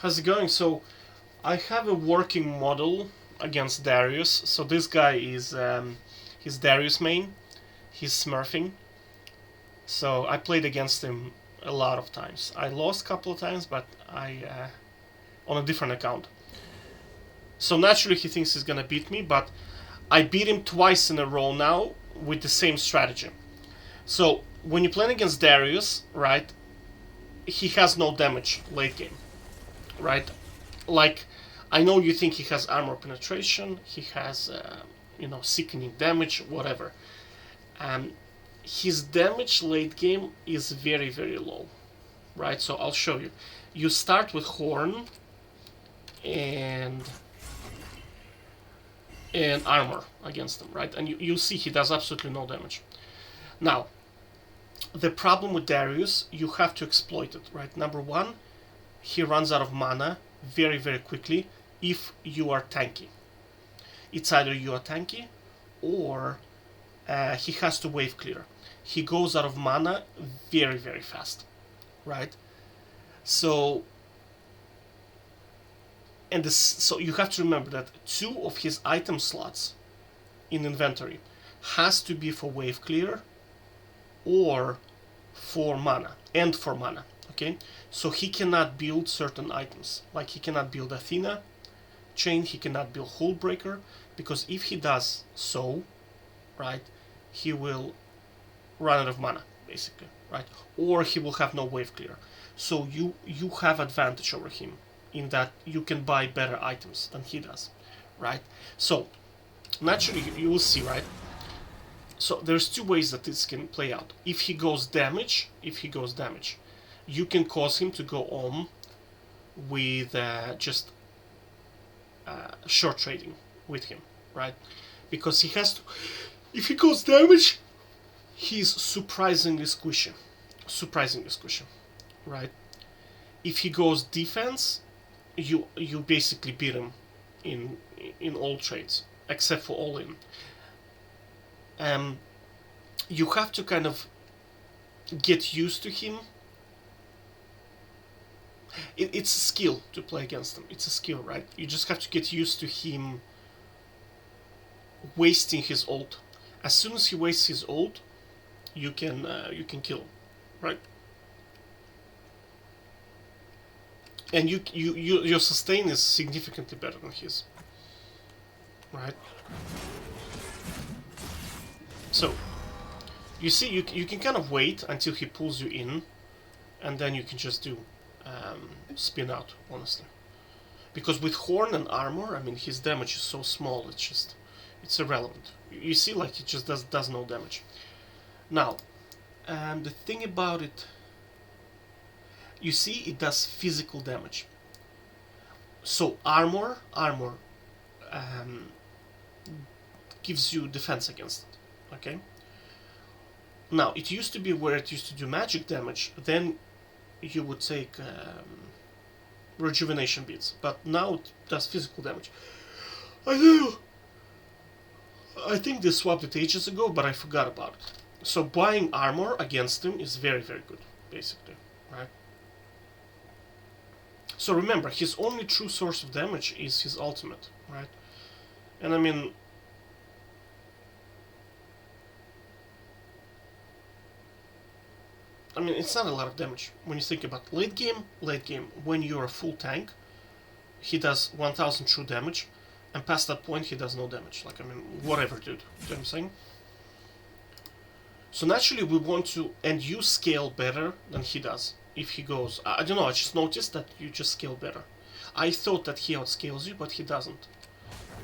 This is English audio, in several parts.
How's it going? So, I have a working model against Darius. So this guy is he's Darius main. He's smurfing. So I played against him a lot of times. I lost a couple of times, but I on a different account. So naturally he thinks he's gonna beat me, but I beat him twice in a row now with the same strategy. So when you're playing against Darius, right, he has no damage late game, right? Like, I know you think he has armor penetration, he has, sickening damage, whatever. Um, his damage late game is very, very low, right? So I'll show you. You start with Horn and armor against him, right? And you see he does absolutely no damage. Now, the problem with Darius, you have to exploit it, right? Number one, he runs out of mana very, very quickly if you are tanky. It's either you are tanky or he has to wave clear. He goes out of mana very, very fast, right? So, so you have to remember that 2 of his item slots in inventory has to be for wave clear or for mana, okay? So he cannot build certain items, like he cannot build Athena chain, he cannot build Hullbreaker, because if he does so, right, he will run out of mana, basically, right? Or he will have no wave clear. So you have advantage over him in that you can buy better items than he does, right? So naturally you will see, right? So there's 2 ways that this can play out. If he goes damage, you can cause him to go on with just short trading with him, right? Because he has to. If he goes damage, he's surprisingly squishy, right? If he goes defense, you basically beat him in all trades except for all in. You have to kind of get used to him. It's a skill to play against him. It's a skill, right? You just have to get used to him wasting his ult. As soon as he wastes his ult, you can kill him, right? And your sustain is significantly better than his, right? So you see, you can kind of wait until he pulls you in, and then you can just do spin out, honestly. Because with Horn and armor, I mean, his damage is so small, it's irrelevant. You see, like, it just does no damage. Now, the thing about it, you see, it does physical damage. So armor gives you defense against it, okay? Now, it used to be where it used to do magic damage, then you would take rejuvenation beads, but now it does physical damage. I think they swapped it ages ago, but I forgot about it. So buying armor against him is very, very good, basically, right? So remember, his only true source of damage is his ultimate, right? And I mean, it's not a lot of damage when you think about late game, when you're a full tank, he does 1000 true damage, and past that point he does no damage. Like, I mean, whatever, dude. You know what I'm saying? So naturally we want to, and you scale better than he does. If he goes, I don't know, I just noticed that you just scale better. I thought that he outscales you, but he doesn't.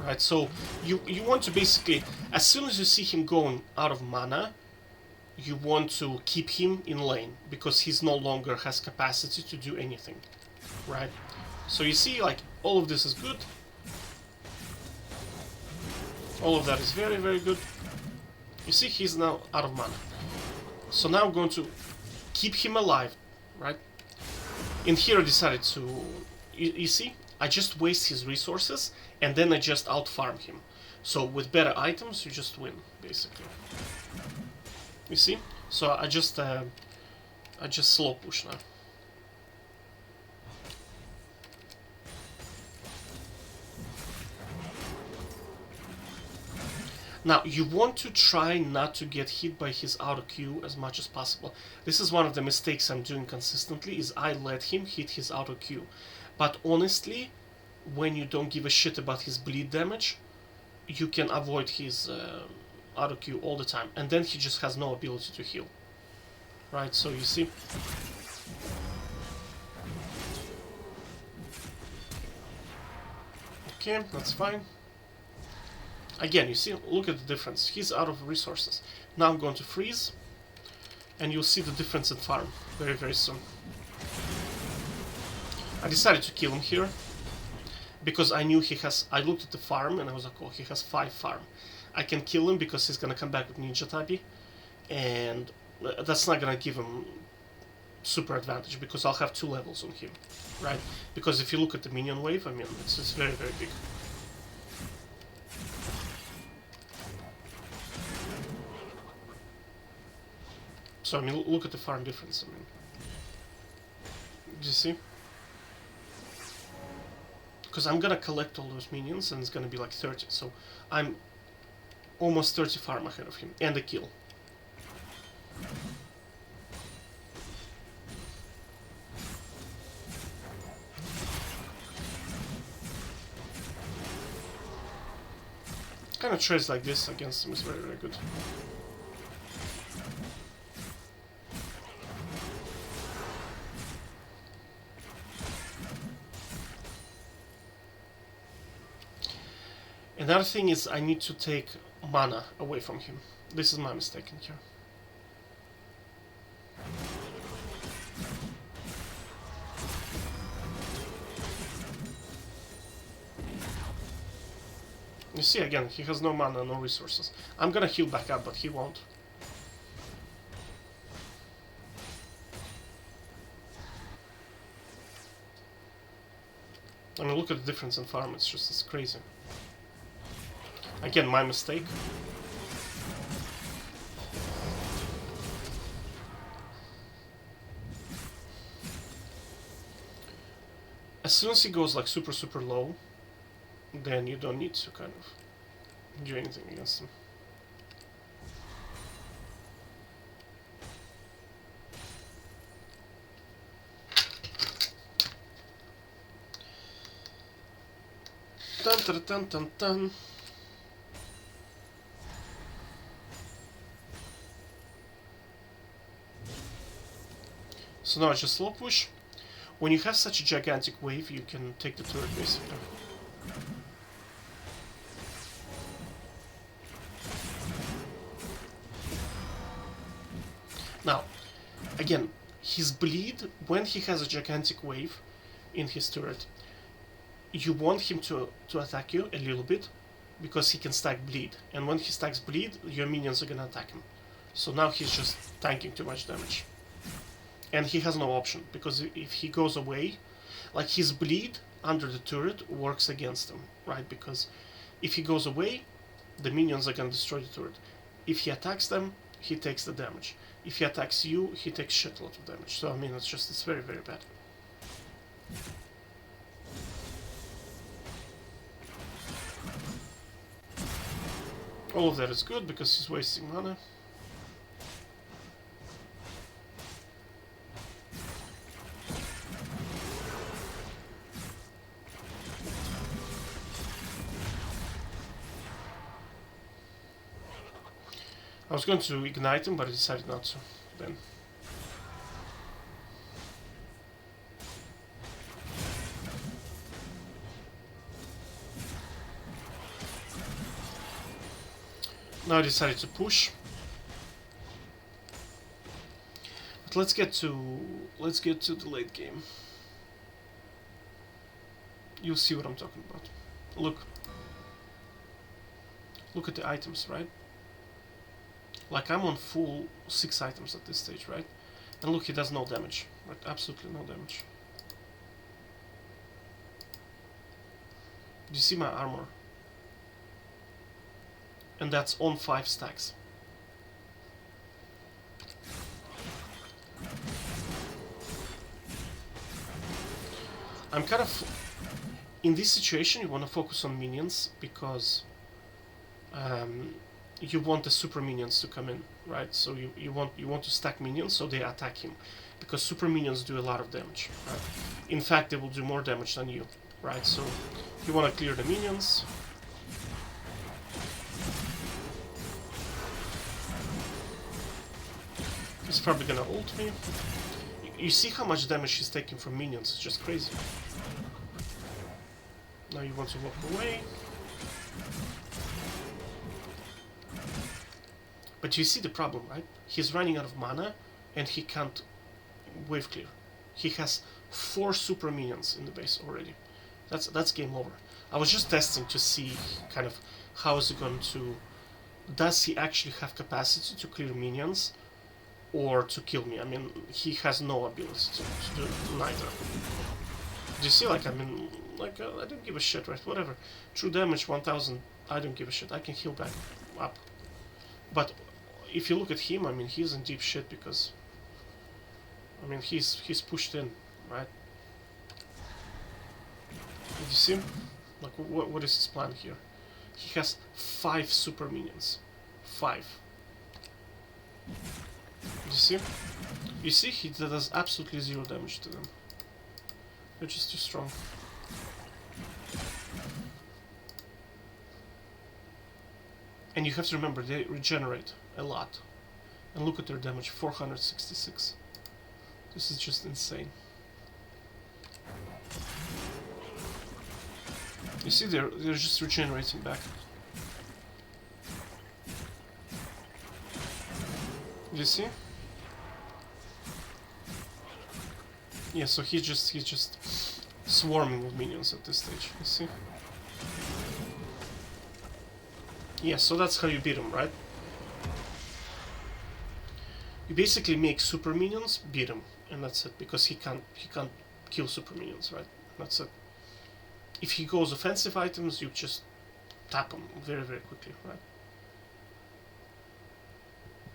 Right, so you want to basically, as soon as you see him going out of mana, you want to keep him in lane, because he's no longer has capacity to do anything, right? So you see, like, all of this is good. All of that is very, very good. You see, he's now out of mana. So now I'm going to keep him alive, right? And here I decided to, you see, I just waste his resources, and then I just out-farm him. So with better items, you just win, basically. You see? So I just slow push now. Now, you want to try not to get hit by his auto Q as much as possible. This is one of the mistakes I'm doing consistently, is I let him hit his auto Q. But honestly, when you don't give a shit about his bleed damage, you can avoid his auto Q all the time. And then he just has no ability to heal. Right, so you see... Okay, that's fine. Again, you see, look at the difference. He's out of resources. Now I'm going to freeze, and you'll see the difference in farm very, very soon. I decided to kill him here, because I knew he has... I looked at the farm, and I was like, oh, he has 5 farm. I can kill him because he's gonna come back with Ninja Tabi, and that's not gonna give him super advantage, because I'll have 2 levels on him, right? Because if you look at the minion wave, I mean, it's very, very big. So, I mean, look at the farm difference, I mean. Do you see? Because I'm gonna collect all those minions, and it's gonna be like 30, so I'm almost 30 farm ahead of him, and a kill. Kind of trades like this against him is very, very good. Another thing is I need to take mana away from him. This is my mistake in here. You see, again, he has no mana, no resources. I'm gonna heal back up, but he won't. I mean, look at the difference in farm, it's crazy. Again, my mistake. As soon as he goes like super, super low, then you don't need to kind of do anything against him. Dun dun dun dun dun. So now it's just slow push. When you have such a gigantic wave, you can take the turret basically. Now, again, his bleed, when he has a gigantic wave in his turret, you want him to attack you a little bit, because he can stack bleed. And when he stacks bleed, your minions are gonna attack him. So now he's just tanking too much damage. And he has no option, because if he goes away, like his bleed under the turret works against him, right? Because if he goes away, the minions are gonna destroy the turret. If he attacks them, he takes the damage. If he attacks you, he takes shitload of damage. So I mean, it's very, very bad. All of that is good because he's wasting mana. I was going to ignite him, but I decided not to then. Now I decided to push. But let's get to the late game. You'll see what I'm talking about. Look at the items, right? Like, I'm on full 6 items at this stage, right? And look, he does no damage, right? Absolutely no damage. Do you see my armor? And that's on 5 stacks. I'm kind of... In this situation, you want to focus on minions, because... you want the super minions to come in, right? So you want to stack minions so they attack him, because super minions do a lot of damage, right? In fact, they will do more damage than you, right? So you want to clear the minions. He's probably gonna ult me. You see how much damage he's taking from minions, it's just crazy. Now you want to walk away. But you see the problem, right? He's running out of mana and he can't wave clear. He has 4 super minions in the base already. That's game over. I was just testing to see kind of how is he going to... Does he actually have capacity to clear minions or to kill me? I mean, he has no ability to do neither. Do you see, like, I mean, like, I don't give a shit, right? Whatever. True damage 1000, I don't give a shit. I can heal back up. But if you look at him, I mean, he's in deep shit because... I mean, he's pushed in, right? Did you see him? Like, what is his plan here? He has 5 super minions. 5. You see? You see, he does absolutely 0 damage to them. They're just too strong. And you have to remember, they regenerate a lot. And look at their damage, 466. This is just insane. You see, they're just regenerating back. You see? Yeah, so he's just swarming with minions at this stage. You see? Yeah, so that's how you beat him, right? You basically make super minions, beat him, and that's it. Because he can't kill super minions, right? That's it. If he goes offensive items, you just tap him very, very quickly, right?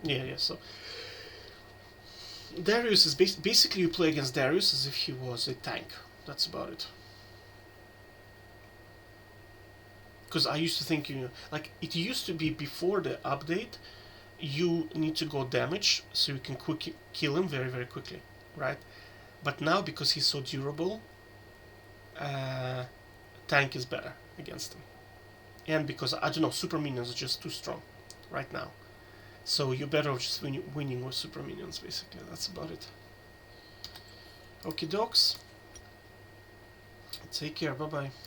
Yeah, so... Darius is basically you play against Darius as if he was a tank. That's about it. Because I used to think, you know, like, it used to be before the update, you need to go damage so you can kill him very, very quickly, right? But now, because he's so durable, tank is better against him. And because, I don't know, super minions are just too strong right now. So you're better off just winning with super minions, basically. That's about it. Okie dokes. Take care, bye-bye.